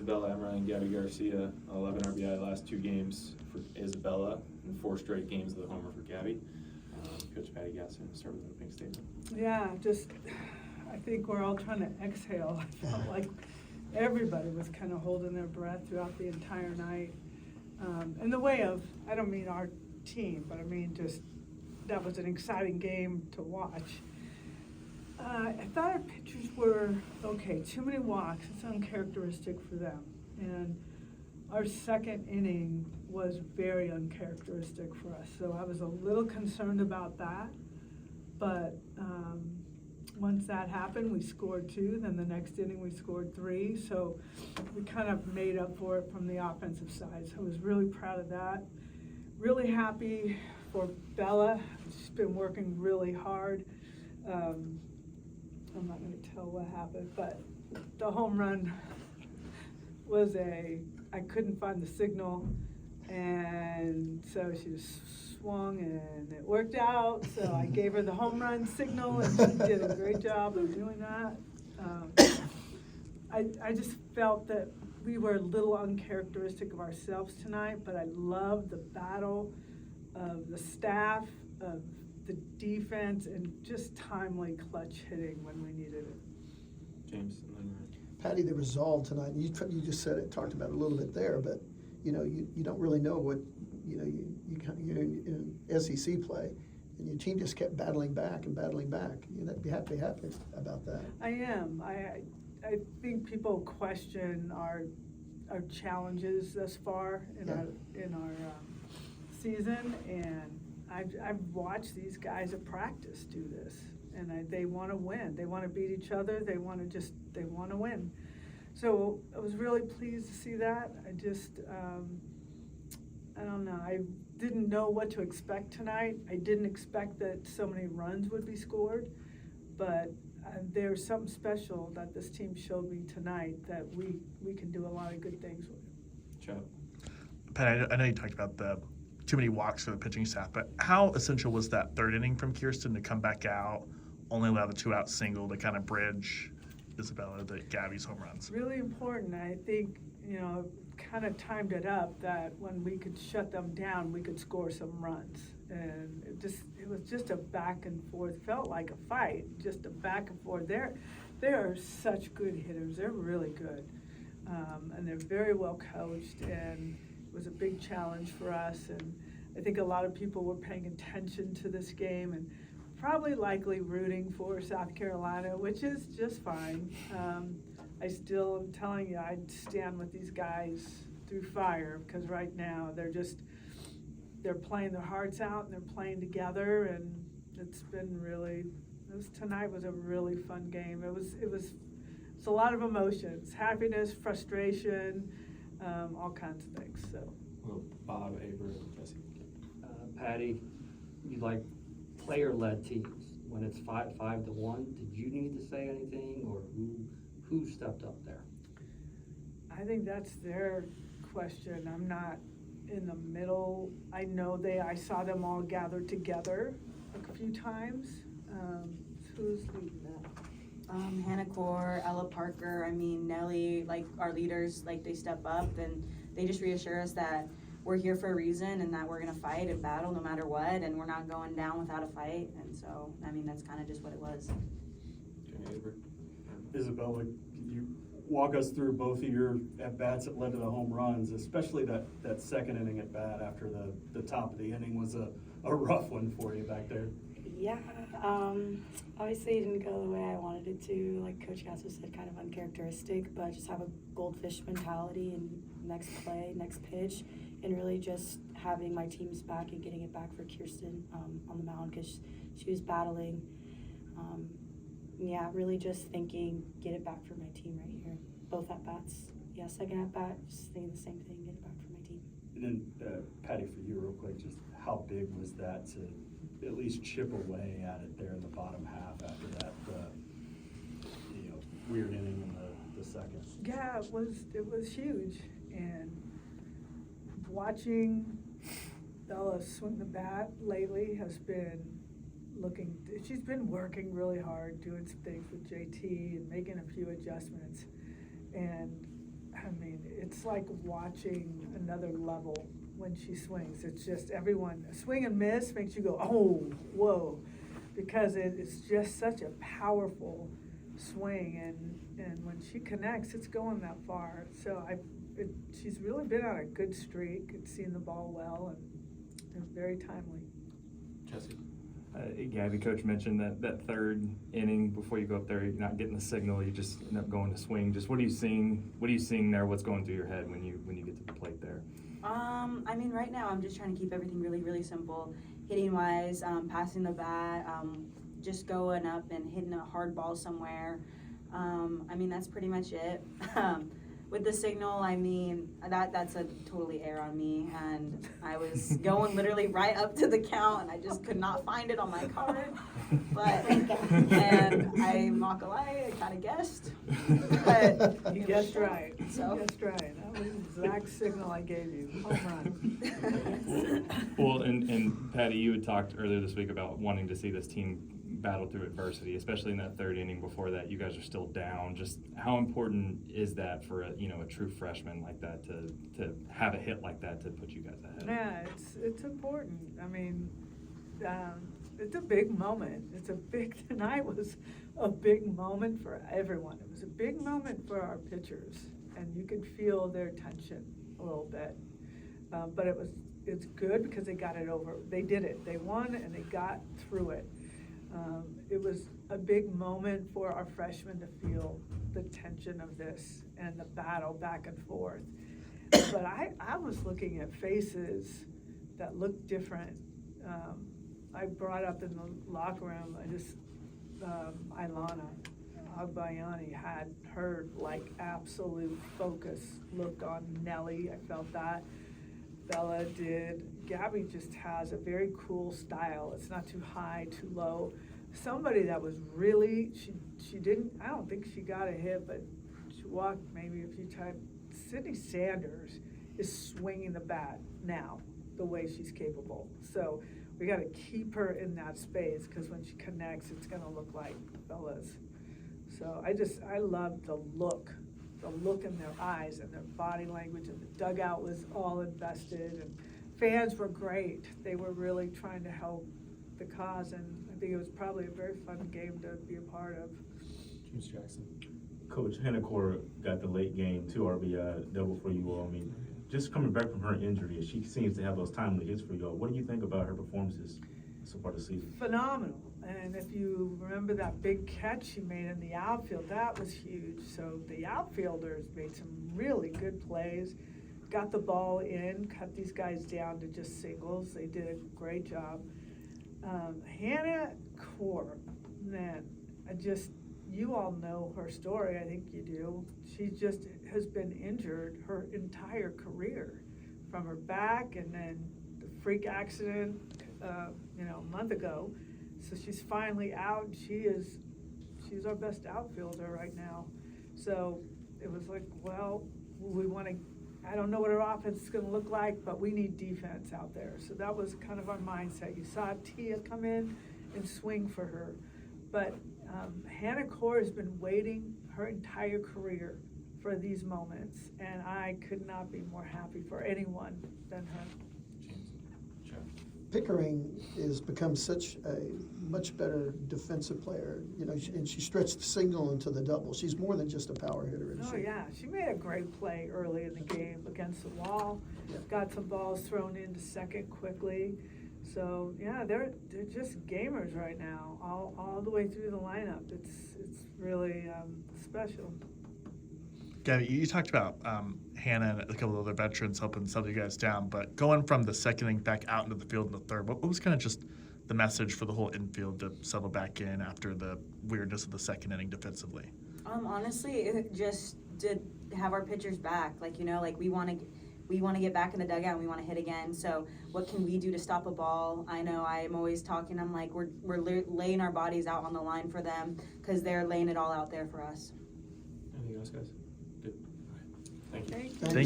Isabela, Emerling, Gabbie, Garcia, 11 RBI last 2 games for Isabela, and 4 straight games of the homer for Gabbie. Coach Patty Gasso, start with an opening statement. Yeah, I think we're all trying to exhale. I felt like everybody was kind of holding their breath throughout the entire night. In the way of, I don't mean our team, but I mean just that was an exciting game to watch. I thought our pitchers were okay. Too many walks. It's uncharacteristic for them. And our second inning was very uncharacteristic for us. So I was a little concerned about that. But once that happened, we scored 2. Then the next inning we scored 3. So we kind of made up for it from the offensive side. So I was really proud of that. Really happy for Bella. She's been working really hard. I'm not going to tell what happened, but the home run was I couldn't find the signal, and so she just swung and it worked out. So I gave her the home run signal, and she did a great job of doing that. I just felt that we were a little uncharacteristic of ourselves tonight, but I loved the battle of the staff, of the defense, and just timely clutch hitting when we needed it. James, and then Patty, the resolve tonight, you just said it, talked about it a little bit there, but you don't really know what, you're in SEC play, and your team just kept battling back and battling back. You'd be happy about that. I am. I think people question our challenges thus far in our season, and I've watched these guys at practice do this, and they want to win. They want to beat each other. They want to win. So I was really pleased to see that. I don't know. I didn't know what to expect tonight. I didn't expect that so many runs would be scored, but there's something special that this team showed me tonight that we can do a lot of good things with. Chad. Pat, I know you talked about the too many walks for the pitching staff, but how essential was that third inning from Kirsten to come back out, only allow the 2-out single to kind of bridge Isabela to Gabbie's home runs? Really important. I think, kind of timed it up that when we could shut them down, we could score some runs. And it was just a back and forth, felt like a fight, just a back and forth. They are such good hitters. They're really good. And they're very well coached, and it was a big challenge for us. And I think a lot of people were paying attention to this game and probably likely rooting for South Carolina, which is just fine. I still am telling you, I'd stand with these guys through fire, because right now they're playing their hearts out and they're playing together, and tonight was a really fun game. It's a lot of emotions, happiness, frustration, all kinds of things. So. Well, Bob, Aber, and Jesse. Patty, you like player-led teams. When it's 5-1, did you need to say anything, or who stepped up there? I think that's their question. I'm not in the middle. I know I saw them all gathered together a few times. Who's leading that? Hannah Core, Ella Parker, Nellie, our leaders, they step up and they just reassure us that we're here for a reason and that we're going to fight and battle no matter what, and we're not going down without a fight. And so, that's kind of just what it was. Okay, Aber. Isabela, could you walk us through both of your at-bats that led to the home runs, especially that second inning at-bat after the top of the inning was a rough one for you back there? Yeah, obviously it didn't go the way I wanted it to. Like Coach Gasso said, kind of uncharacteristic, but just have a goldfish mentality and next play, next pitch, and really just having my team's back and getting it back for Kirsten on the mound, because she was battling. Really just thinking, get it back for my team right here. Both at-bats. Yeah, second at-bat, just thinking the same thing, get it back for my team. And then, Patty, for you real quick, just how big was that to at least chip away at it there in the bottom half after that weird inning in the second? Yeah, it was huge. And watching Bella swing the bat lately has been she's been working really hard, doing some things with JT and making a few adjustments. And it's like watching another level when she swings. It's just everyone, swing and miss makes you go, oh, whoa, because it's just such a powerful swing, and when she connects, it's going that far. So she's really been on a good streak and seen the ball well, and very timely. Jesse? Gabbie, coach mentioned that third inning before you go up there, you're not getting the signal, you just end up going to swing. Just what are you seeing there? What's going through your head when you get to the plate there? I mean, right now I'm just trying to keep everything really, really simple. Hitting wise, passing the bat, just going up and hitting a hard ball somewhere. I mean, that's pretty much it. With the signal, I mean, that's a totally error on me, and I was going literally right up to the count, and I just could not find it on my card. And I'm not gonna lie, I kind of guessed. But You guessed right. So. You guessed right. That was the exact signal I gave you. Home run. Well, and Patty, you had talked earlier this week about wanting to see this team battle through adversity, especially in that third inning. Before that, you guys are still down. Just how important is that for a true freshman like that to have a hit like that to put you guys ahead? Yeah, it's important. I mean, it's a big moment. Tonight was a big moment for everyone. It was a big moment for our pitchers, and you could feel their tension a little bit. But it's good because they got it over. They did it. They won and they got through it. It was a big moment for our freshmen to feel the tension of this and the battle back and forth. But I was looking at faces that looked different. I brought up in the locker room, Ilana Agbayani had her like absolute focus look on Nelly. I felt that. Bella did. Gabbie just has a very cool style. It's not too high, too low. Somebody that was really, she didn't, I don't think she got a hit, but she walked maybe a few times. Sydney Sanders is swinging the bat now the way she's capable. So we got to keep her in that space, because when she connects, it's going to look like Bella's. So I love the look in their eyes and their body language, and the dugout was all invested, and fans were great. They were really trying to help the cause, and I think it was probably a very fun game to be a part of. James Jackson? Coach Hennecore got the late game, 2 RBI double for you all. I mean, just coming back from her injury, she seems to have those timely hits for you all. What do you think about her performances so far this season? Phenomenal. And if you remember that big catch she made in the outfield, that was huge. So the outfielders made some really good plays, got the ball in, cut these guys down to just singles. They did a great job. Hannah Core, man, you all know her story, I think you do. She just has been injured her entire career, from her back and then the freak accident, a month ago. So she's finally out, and she's our best outfielder right now. So it was like, well, I don't know what our offense is gonna look like, but we need defense out there. So that was kind of our mindset. You saw Tia come in and swing for her. But Hannah Core has been waiting her entire career for these moments, and I could not be more happy for anyone than her. James? Jeff? Pickering has become such a much better defensive player, and she stretched the signal into the double. She's more than just a power hitter, isn't she? Oh, yeah, she made a great play early in the game against the wall. Yeah. Got some balls thrown into second quickly. So, yeah, they're just gamers right now, all the way through the lineup. It's really special. Gabbie, you talked about Hannah and a couple of other veterans helping settle you guys down, but going from the second inning back out into the field in the third, what was kind of just the message for the whole infield to settle back in after the weirdness of the second inning defensively? Honestly, it just to have our pitchers back. We want to get back in the dugout and we want to hit again. So what can we do to stop a ball? I know I'm always talking. I'm like, we're laying our bodies out on the line for them, because they're laying it all out there for us. Anything else, guys? Good. All right. Thank you. Thank you.